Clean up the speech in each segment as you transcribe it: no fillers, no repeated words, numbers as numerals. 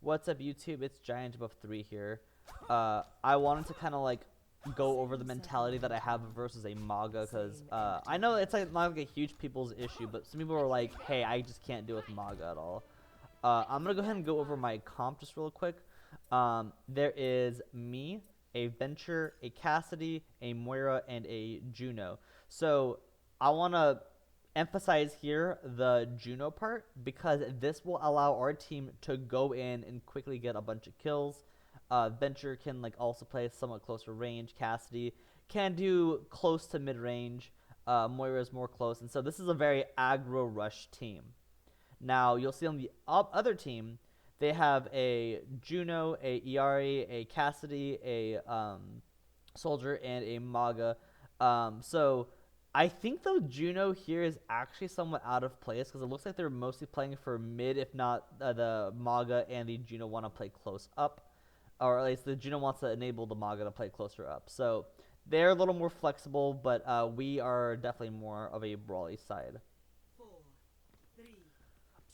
What's up, YouTube? It's Giant above 3 here. I wanted to kind of like go over the mentality that I have versus a Mauga, because I know it's like not like a huge people's issue, but some people are like, hey, I just can't deal with Mauga at all. I'm gonna go ahead and go over my comp just real quick. There is me, a Venture, a Cassidy, a Moira, and a Juno. So I want to emphasize here the Juno part, because this will allow our team to go in and quickly get a bunch of kills. Venture can like also play somewhat closer range. Cassidy can do close to mid range. Moira is more close, and so this is a very aggro rush team. Now you'll see on the other team, they have a Juno, a Iari, a Cassidy, a Soldier, and a Mauga. So I think though Juno here is actually somewhat out of place, because it looks like they're mostly playing for mid, if not the Mauga and the Juno want to play close up, or at least the Juno wants to enable the Mauga to play closer up. So they're a little more flexible, but we are definitely more of a brawly side.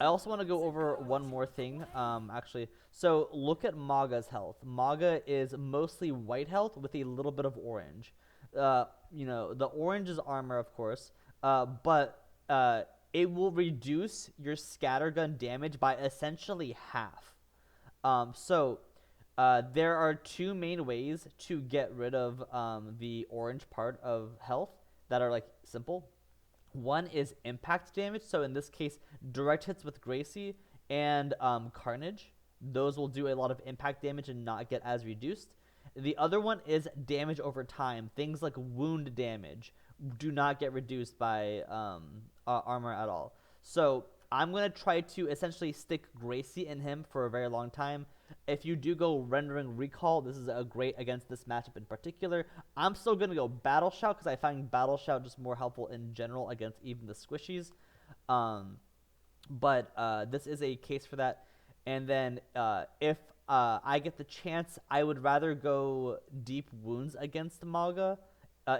I also want to go over one more thing, actually. So look at Mauga's health. Mauga is mostly white health with a little bit of orange. You know, the orange is armor, of course, but it will reduce your scattergun damage by essentially half. So there are two main ways to get rid of the orange part of health that are like simple. One is impact damage, so in this case, direct hits with Gracie and Carnage. Those will do a lot of impact damage and not get as reduced. The other one is damage over time. Things like wound damage do not get reduced by armor at all. So I'm going to try to essentially stick Gracie in him for a very long time. If you do go rendering recall, this is a great against this matchup in particular. I'm still going to go battle shout, because I find battle shout just more helpful in general against even the squishies. But this is a case for that. And then if I get the chance, I would rather go deep wounds against Mauga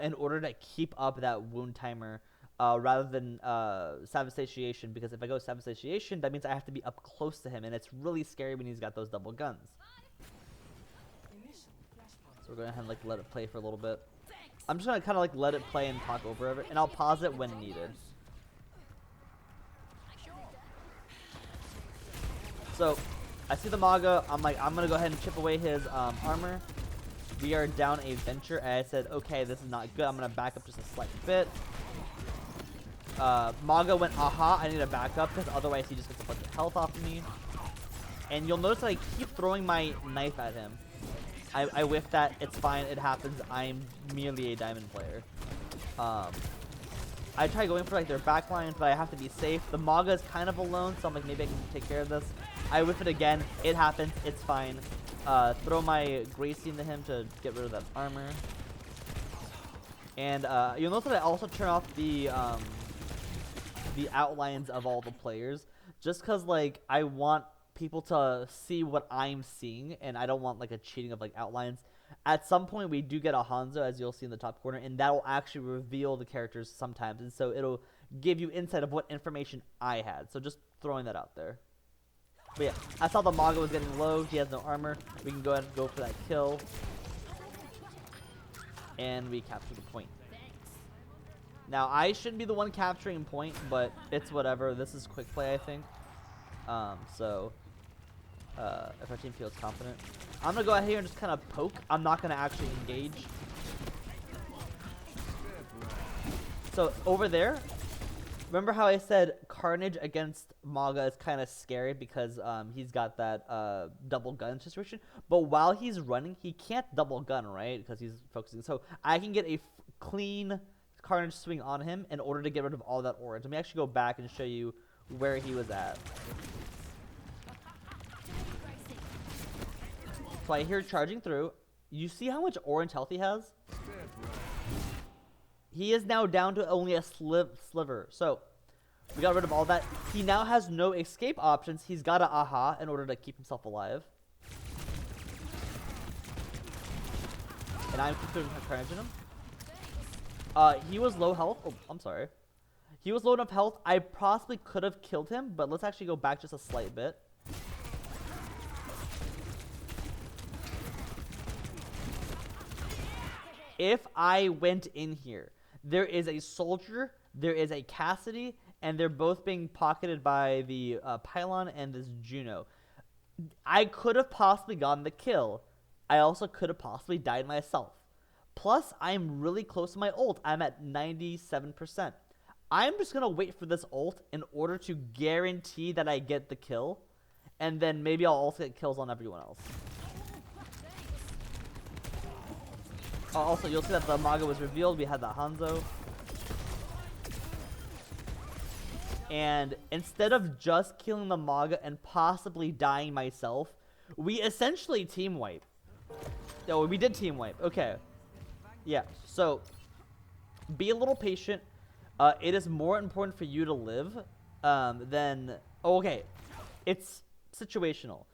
in order to keep up that wound timer rather than Savage Satiation, because if I go Savage Satiation, that means I have to be up close to him, and it's really scary when he's got those double guns. So we're going to have like let it play for a little bit. I'm just going to kind of like let it play and talk over it, and I'll pause it when needed. So I see the Mauga. I'm going to go ahead and chip away his armor. We are down a Venture, and I said, okay, this is not good. I'm going to back up just a slight bit. Mauga went, aha, I need to back up, because otherwise he just gets a bunch of health off of me. And you'll notice that I keep throwing my knife at him. I whiff that. It's fine. It happens. I'm merely a diamond player. I try going for like their backlines, but I have to be safe. The Mauga is kind of alone, so I'm like, maybe I can take care of this. I whiff it again. It happens. It's fine. Throw my Gracie into him to get rid of that armor. And you'll notice that I also turn off the outlines of all the players, just because like I want people to see what I'm seeing, and I don't want like a cheating of like outlines. At some point we do get a Hanzo, as you'll see in the top corner, and that will actually reveal the characters sometimes, and so it'll give you insight of what information I had. So just throwing that out there. But yeah, I saw the Mauga was getting low. He has no armor. We can go ahead and go for that kill, and we capture the point. Now, I shouldn't be the one capturing point, but it's whatever. This is quick play, I think. So, if our team feels confident. I'm going to go out here and just kind of poke. I'm not going to actually engage. So, over there, remember how I said Carnage against Mauga is kind of scary because he's got that double gun situation? But while he's running, he can't double gun, right? Because he's focusing. So, I can get a clean Carnage swing on him in order to get rid of all that orange. Let me actually go back and show you where he was at. So I hear charging through. You see how much orange health he has? He is now down to only a sliver. So we got rid of all that. He now has no escape options. He's got to aha in order to keep himself alive. And I'm keeping Carnage in him. He was low health. Oh, I'm sorry. He was low enough health. I possibly could have killed him, but let's actually go back just a slight bit. if I went in here, there is a soldier, there is a Cassidy, and they're both being pocketed by the Pylon and this Juno. I could have possibly gotten the kill. I also could have possibly died myself. Plus, I'm really close to my ult. I'm at 97%. I'm just going to wait for this ult in order to guarantee that I get the kill. And then maybe I'll also get kills on everyone else. Also, you'll see that the Mauga was revealed. We had the Hanzo. And instead of just killing the Mauga and possibly dying myself, we essentially team wipe. No, we did team wipe. Okay. Yeah, so be a little patient. It is more important for you to live than... Oh, okay, it's situational.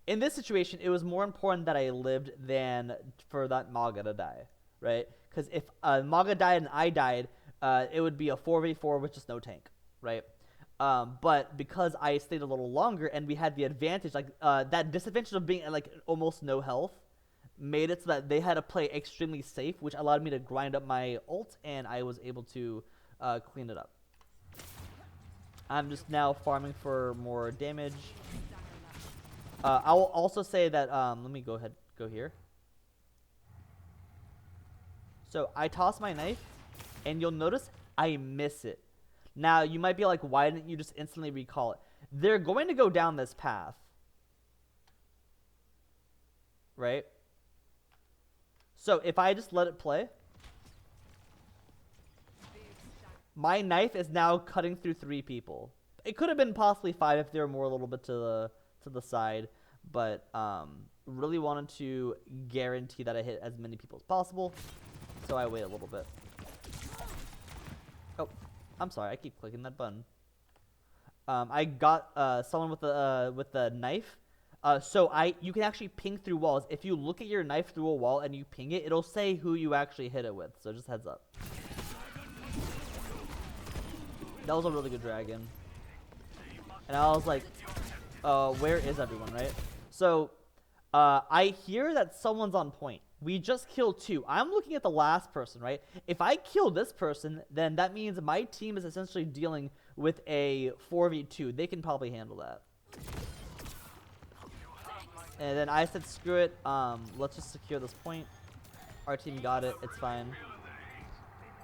In this situation, it was more important that I lived than for that Mauga to die, right? Because if Mauga died and I died, it would be a 4v4 with just no tank, right? But because I stayed a little longer and we had the advantage, like that disadvantage of being at like almost no health made it so that they had to play extremely safe, which allowed me to grind up my ult, and I was able to clean it up. I'm just now farming for more damage. I will also say that, let me go here. So I toss my knife, and you'll notice I miss it. Now, you might be like, why didn't you just instantly recall it? They're going to go down this path. Right? So, if I just let it play, my knife is now cutting through 3 people. It could have been possibly 5 if they were more a little bit to the side, but really wanted to guarantee that I hit as many people as possible, so I wait a little bit. Oh, I'm sorry, I keep clicking that button. I got someone with the knife. So you can actually ping through walls. If you look at your knife through a wall and you ping it, it'll say who you actually hit it with. So just heads up. That was a really good dragon. And I was like, where is everyone, right? So I hear that someone's on point. We just killed 2. I'm looking at the last person, right? If I kill this person, then that means my team is essentially dealing with a 4v2. They can probably handle that. And then I said, screw it. Let's just secure this point. Our team got it. It's fine.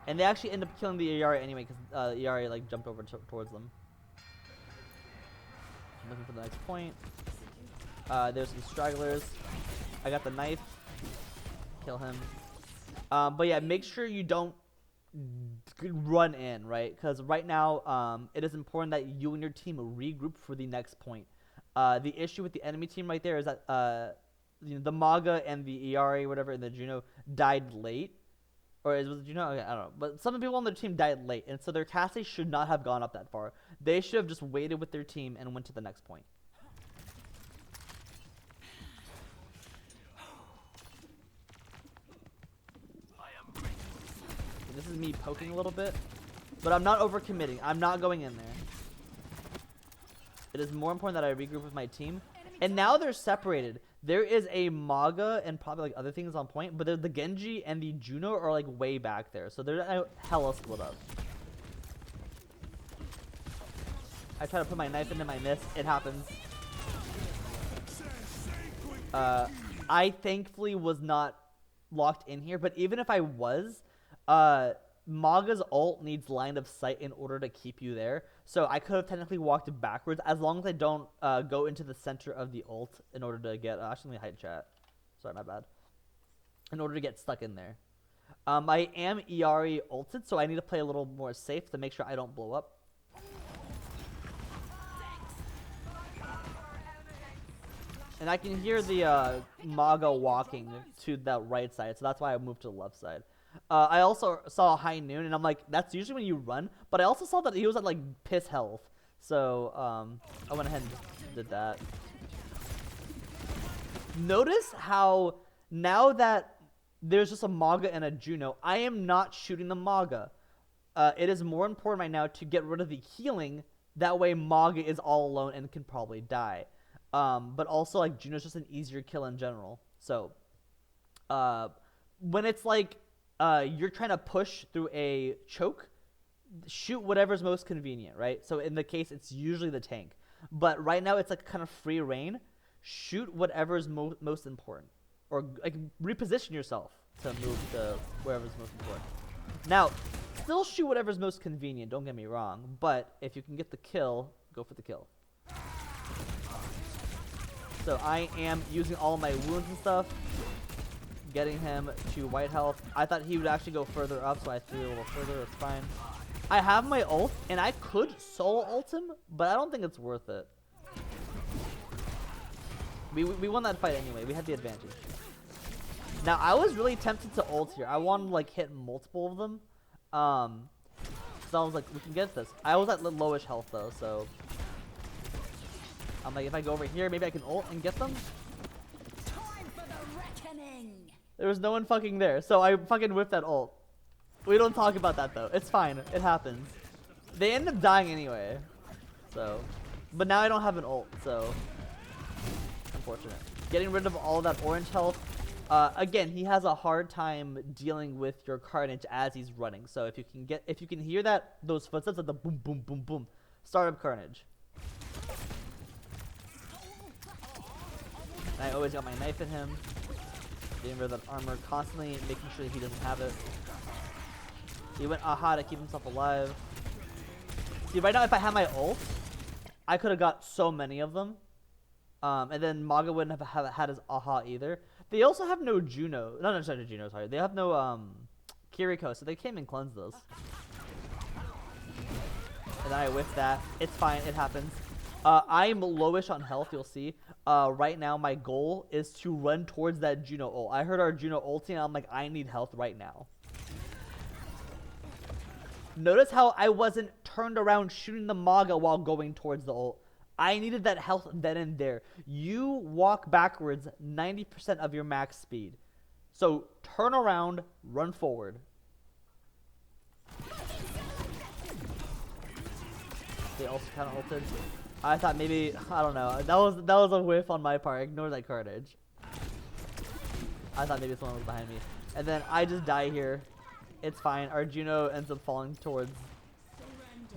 And they actually end up killing the ERA anyway, because ERA like jumped over towards them. I'm looking for the next point. There's some stragglers. I got the knife. Kill him. But yeah, make sure you don't run in, right? Because right now, it is important that you and your team regroup for the next point. The issue with the enemy team right there is that the Mauga and the ERA, whatever, and the Juno died late. Or was it Juno? Okay, I don't know. But some of the people on their team died late, and so their Cassie should not have gone up that far. They should have just waited with their team and went to the next point. This is me poking a little bit, but I'm not overcommitting. I'm not going in there. It is more important that I regroup with my team. And now they're separated. There is a Mauga and probably like other things on point, but the Genji and the Juno are like way back there. So they're hella split up. I try to put my knife in and I miss. It happens. I thankfully was not locked in here, but even if I was, Mauga's ult needs line of sight in order to keep you there. So I could have technically walked backwards as long as I don't go into the center of the ult in order to get... actually, let me hide chat. Sorry, my bad. In order to get stuck in there. I am ERE ulted, so I need to play a little more safe to make sure I don't blow up. And I can hear the Mauga walking to the right side, so that's why I moved to the left side. I also saw High Noon, and I'm like, that's usually when you run. But I also saw that he was at, like, piss health. So, I went ahead and just did that. Notice how, now that there's just a Mauga and a Juno, I am not shooting the Mauga. It is more important right now to get rid of the healing. That way, Mauga is all alone and can probably die. But also, like, Juno's just an easier kill in general. So, when it's, like... you're trying to push through a choke, shoot whatever's most convenient, right? So in the case, it's usually the tank. But right now, it's like kind of free reign. Shoot whatever's most important. Or like reposition yourself to move to wherever's most important. Now, still shoot whatever's most convenient, don't get me wrong. But if you can get the kill, go for the kill. So I am using all my wounds and stuff. Getting him to white health. I thought he would actually go further up, so I threw a little further. It's fine. I have my ult, and I could solo ult him, but I don't think it's worth it. We won that fight anyway. We had the advantage. Now, I was really tempted to ult here. I wanted to, like, hit multiple of them. So I was like, we can get this. I was at lowish health, though, so... I'm like, if I go over here, maybe I can ult and get them? Time for the reckoning. There was no one fucking there, so I fucking whipped that ult. We don't talk about that, though. It's fine. It happens. They end up dying anyway. So... But now I don't have an ult, so... Unfortunate. Getting rid of all that orange health. Again, he has a hard time dealing with your carnage as he's running. So if you can hear those footsteps of the boom boom boom boom, start up carnage. And I always got my knife in him. Getting rid of that armor constantly, making sure that he doesn't have it. He went aha to keep himself alive. See, right now if I had my ult, I could have got so many of them. And then Mauga wouldn't have had his aha either. They also have no Juno. No, sorry, Juno, sorry. They have no Kiriko, so they came and cleansed those. And then I whiffed that. It's fine, it happens. I'm lowish on health, you'll see. Right now, my goal is to run towards that Juno ult. I heard our Juno ulting, and I'm like, I need health right now. Notice how I wasn't turned around shooting the Mauga while going towards the ult. I needed that health then and there. You walk backwards 90% of your max speed. So turn around, run forward. They also kind of ulted. I thought maybe, I don't know. That was a whiff on my part. Ignore that carnage. I thought maybe someone was behind me. And then I just die here. It's fine. Our Juno ends up falling towards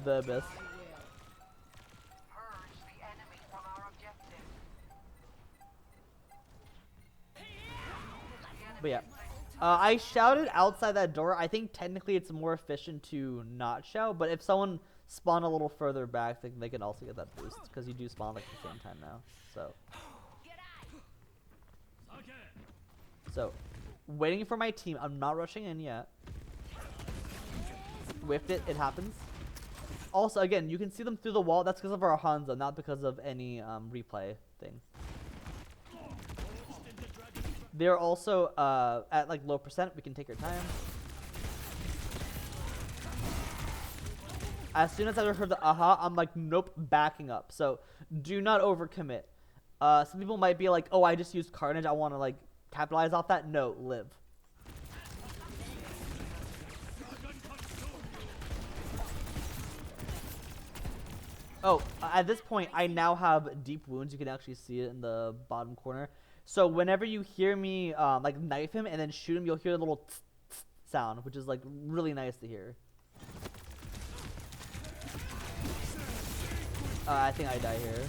the abyss. But yeah, I shouted outside that door. I think technically it's more efficient to not shout, but if someone spawned a little further back, they can also get that boost, because you do spawn like the same time now. So, waiting for my team. I'm not rushing in yet. Whiffed it. It happens. Also, again, you can see them through the wall. That's because of our Hanzo, not because of any replay thing. They're also at like low percent. We can take our time. As soon as I heard the aha, I'm like, nope, backing up. So do not overcommit. Some people might be like, oh, I just used carnage. I want to like capitalize off that. No, live. Oh, at this point, I now have deep wounds. You can actually see it in the bottom corner. So whenever you hear me like knife him and then shoot him, you'll hear a little tss, tss sound, which is like really nice to hear. I think I die here.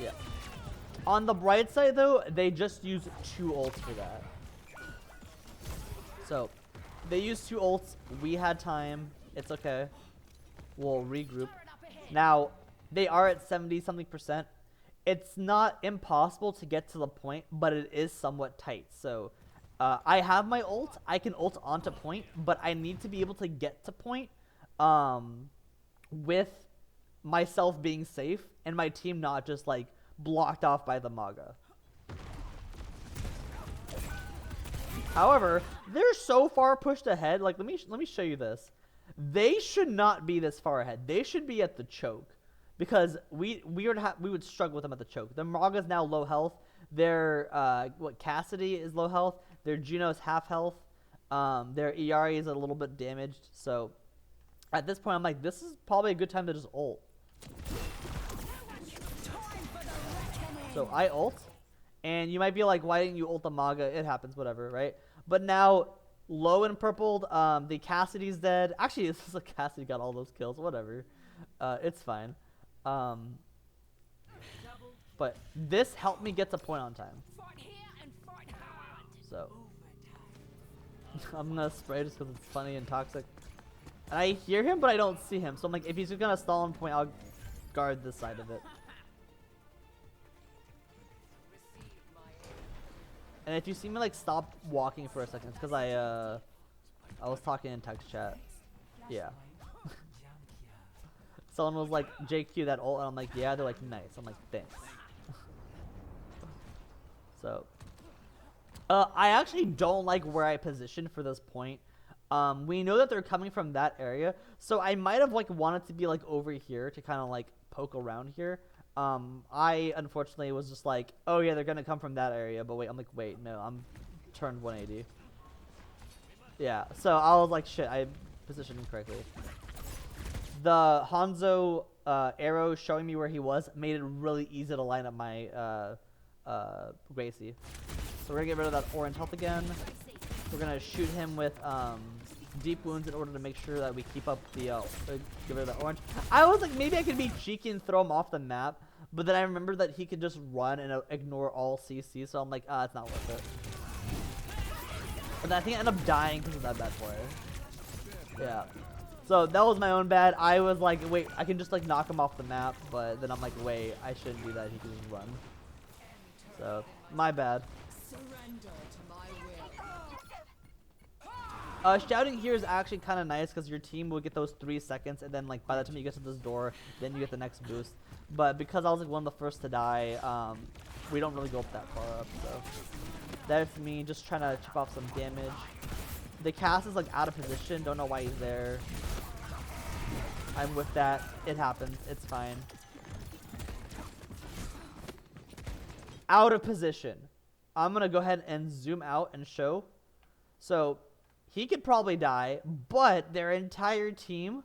Yeah. On the bright side though, they just use 2 ults for that. So they used 2 ults. We had time. It's okay. We'll regroup. Now they are at 70-something%. It's not impossible to get to the point, but it is somewhat tight. So I have my ult. I can ult onto point, but I need to be able to get to point with myself being safe and my team not just like blocked off by the Mauga. However, they're so far pushed ahead. Like let me show you this. They should not be this far ahead. They should be at the choke. Because we would struggle with them at the choke. Their Mauga's now low health. Their Cassidy is low health. Their Juno's half health. Their Iari is a little bit damaged. So at this point, I'm like, this is probably a good time to just ult. So I ult, And you might be like, why didn't you ult the Mauga? It happens, whatever, right? But now, low and purpled, the Cassidy's dead. Actually, this is like Cassidy got all those kills, whatever. It's fine. But this helped me get to point on time. So, I'm gonna spray just because it's funny and toxic. And I hear him, but I don't see him. So I'm like, if he's just gonna stall on point, I'll guard this side of it. And if you see me like stop walking for a second, it's because I was talking in text chat. Yeah. Someone was like, JQ that ult, and I'm like, yeah. They're like, nice. I'm like, thanks. So, I actually don't like where I positioned for this point. We know that they're coming from that area, so I might have like wanted to be like over here to kind of like poke around here. I unfortunately was just like, oh yeah, they're gonna come from that area, but wait, I'm like, wait, no, I'm turned 180. Yeah, so I was like, shit, I positioned incorrectly. The Hanzo arrow showing me where he was made it really easy to line up my Gracie. So we're gonna get rid of that orange health again. We're gonna shoot him with deep wounds in order to make sure that we keep up the get rid of that orange. I was like, maybe I could be cheeky and throw him off the map, but then I remembered that he could just run and ignore all CC, so I'm like, it's not worth it. And I think I ended up dying because of that bad play. Yeah. So that was my own bad. I was like, wait, I can just like knock him off the map, but then I'm like, wait, I shouldn't do that. He can just run. So, my bad. Shouting here is actually kind of nice because your team will get those 3 seconds, and then like by the time you get to this door, then you get the next boost. But because I was like one of the first to die, we don't really go up that far up. So that's me just trying to chip off some damage. The cast is like out of position. Don't know why he's there. I'm with that. It happens. It's fine. Out of position. I'm gonna go ahead and zoom out and show. So he could probably die, but their entire team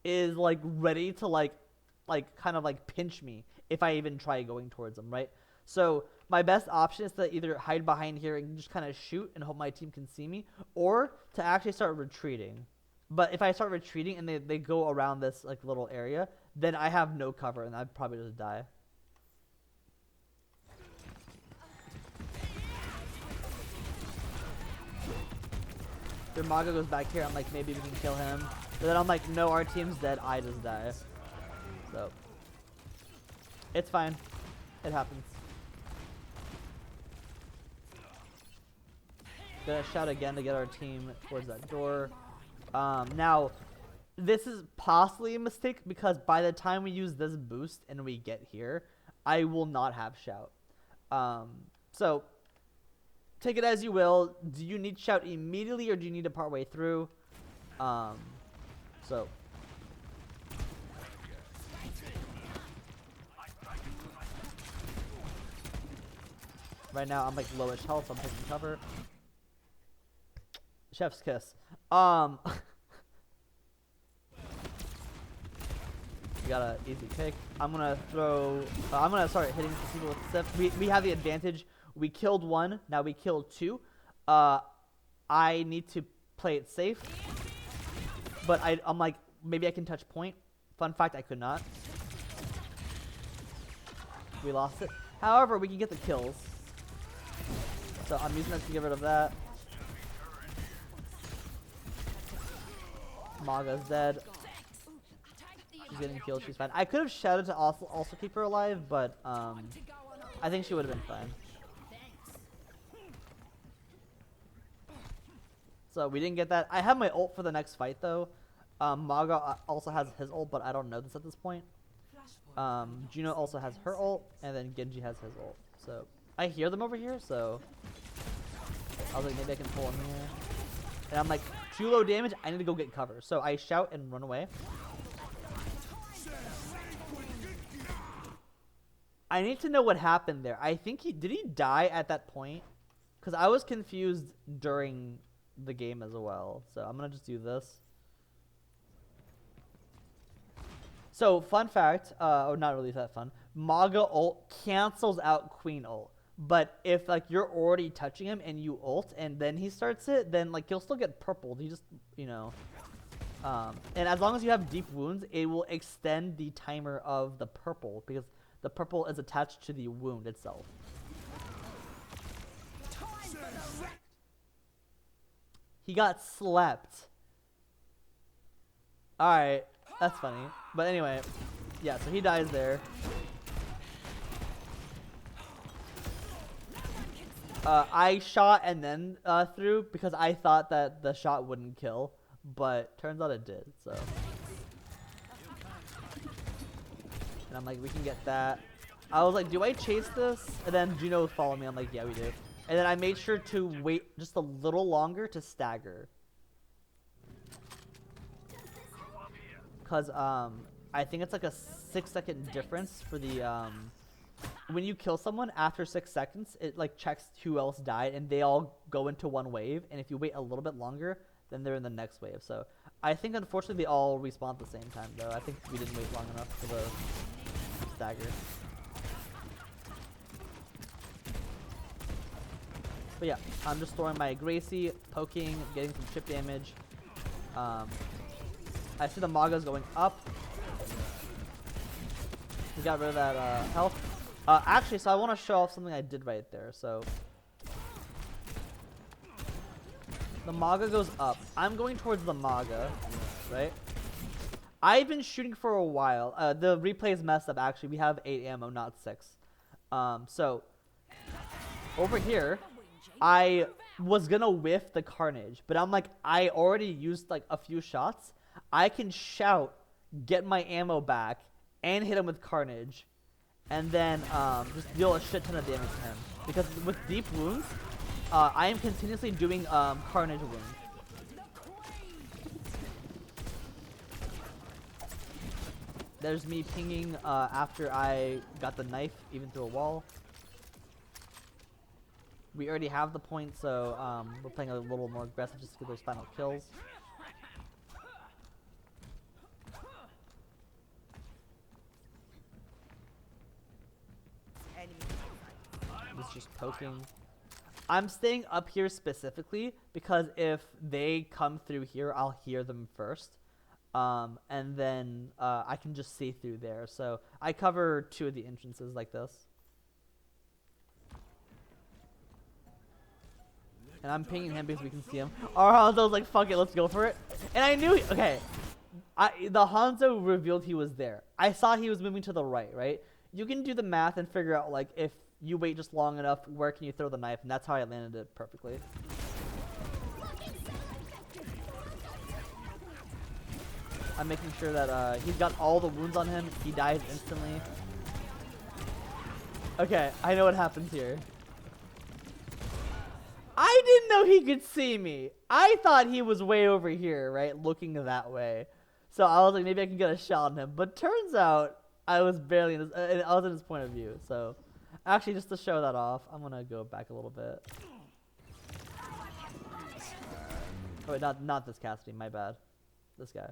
is like ready to like kind of like pinch me if I even try going towards them, right? So my best option is to either hide behind here and just kind of shoot and hope my team can see me, or to actually start retreating. But if I start retreating and they go around this like little area, then I have no cover and I'd probably just die. Their Mauga goes back here. I'm like, maybe we can kill him. But then I'm like, no, our team's dead. I just die. So, it's fine. It happens. Gonna shout again to get our team towards that door. Now, this is possibly a mistake because by the time we use this boost and we get here, I will not have shout. So, take it as you will. Do you need shout immediately or do you need to part way through? So. Right now I'm like lowish health, so I'm taking cover. Chef's kiss. We got an easy pick. I'm gonna start hitting some people with Sif. We have the advantage. We killed 1. Now we killed 2. I need to play it safe. But I'm like, maybe I can touch point. Fun fact, I could not. We lost it. However, we can get the kills. So I'm using that to get rid of that. Mauga's dead. She's getting killed. She's fine. I could have shouted to also keep her alive, but I think she would have been fine. So we didn't get that. I have my ult for the next fight though. Mauga also has his ult, but I don't know this at this point. Juno also has her ult, and then Genji has his ult. So I hear them over here, so I was like, maybe I can pull him here. And I'm like, too low damage, I need to go get cover. So I shout and run away. I need to know what happened there. I think did he die at that point? Because I was confused during the game as well. So I'm going to just do this. So fun fact, or not really that fun, Mauga ult cancels out Queen ult. But if like you're already touching him and you ult and then he starts it, then like he'll still get purpled. He just, you know. And as long as you have deep wounds, it will extend the timer of the purple because the purple is attached to the wound itself. He got slept. Alright, that's funny. But anyway, yeah, so he dies there. I shot and then threw because I thought that the shot wouldn't kill, but turns out it did, so. And I'm like, we can get that. I was like, do I chase this? And then Juno followed me. I'm like, yeah, we do. And then I made sure to wait just a little longer to stagger. Because I think it's like a 6-second difference for the when you kill someone after 6 seconds, it like checks who else died and they all go into one wave. And if you wait a little bit longer, then they're in the next wave. So I think unfortunately they all respawn at the same time though. I think we didn't wait long enough for the stagger. But yeah, I'm just throwing my Gracie, poking, getting some chip damage. I see the Mauga's going up. We got rid of that health. Actually, so I want to show off something I did right there. So the Mauga goes up. I'm going towards the Mauga, right? I've been shooting for a while. The replay is messed up. Actually, we have 8 ammo, not 6. So over here, I was gonna whiff the Carnage, but I'm like, I already used like a few shots. I can shout, get my ammo back, and hit him with Carnage, and then just deal a shit ton of damage to him. Because with deep wounds, I am continuously doing Carnage wounds. There's me pinging after I got the knife, even through a wall. We already have the point, so we're playing a little more aggressive just to get those final kills. He's just poking. I'm staying up here specifically because if they come through here, I'll hear them first. And then I can just see through there. So I cover 2 of the entrances like this. And I'm pinging him because we can see him. Our Hanzo's like, fuck it, let's go for it. And I knew, okay. The Hanzo revealed he was there. I saw he was moving to the right? You can do the math and figure out, like, if you wait just long enough, where can you throw the knife? And that's how I landed it perfectly. I'm making sure that he's got all the wounds on him. He dies instantly. Okay, I know what happens here. I didn't know he could see me. I thought he was way over here, right? Looking that way. So I was like, maybe I can get a shot on him. But turns out I was barely in his, I was in his point of view. So actually, just to show that off, I'm going to go back a little bit. Oh, wait, not this Cassidy. My bad. This guy.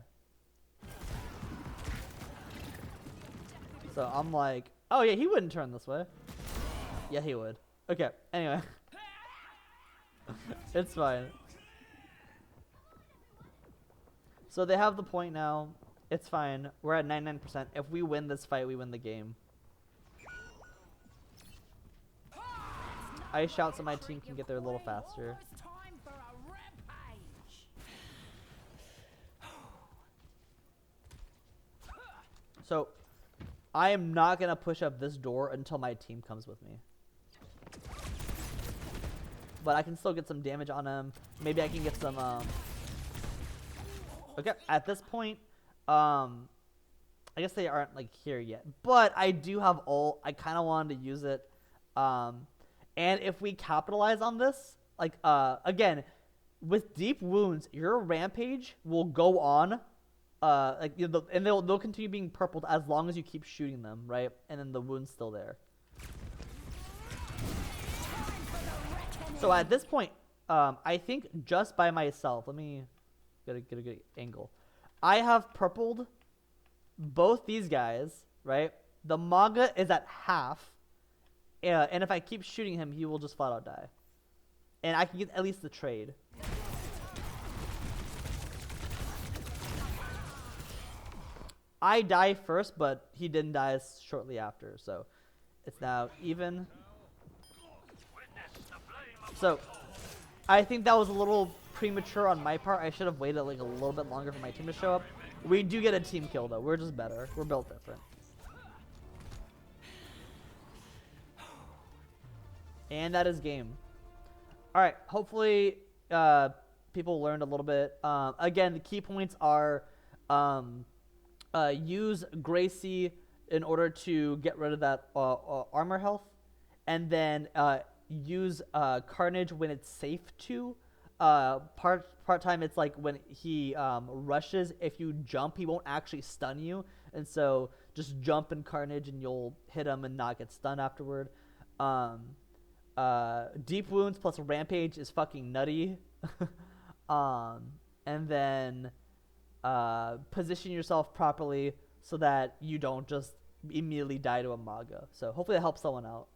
So I'm like, oh yeah, he wouldn't turn this way. Yeah, he would. Okay, anyway. It's fine. So they have the point now. It's fine. We're at 99%. If we win this fight, we win the game. I shout so my team can get there a little faster. So I am not going to push up this door until my team comes with me. But I can still get some damage on him. Maybe I can get some, okay, at this point, I guess they aren't, like, here yet. But I do have ult. I kind of wanted to use it. And if we capitalize on this, like, again, with deep wounds, your rampage will go on, like, you know, and they'll continue being purpled as long as you keep shooting them, right? And then the wound's still there. So at this point, I think just by myself, let me get a good angle. I have purpled both these guys, right? The Mauga is at half, and if I keep shooting him, he will just flat out die. And I can get at least the trade. I die first, but he didn't die shortly after, so it's now even. So I think that was a little premature on my part. I should have waited like a little bit longer for my team to show up. We do get a team kill though. We're just better. We're built different. And that is game. All right. Hopefully, people learned a little bit. Again, the key points are use Gracie in order to get rid of that armor health, and then use Carnage when it's safe to. Part time, it's like when he rushes. If you jump, he won't actually stun you, and so just jump in Carnage, and you'll hit him and not get stunned afterward. Deep wounds plus rampage is fucking nutty. And then position yourself properly so that you don't just immediately die to a Mauga. So hopefully that helps someone out.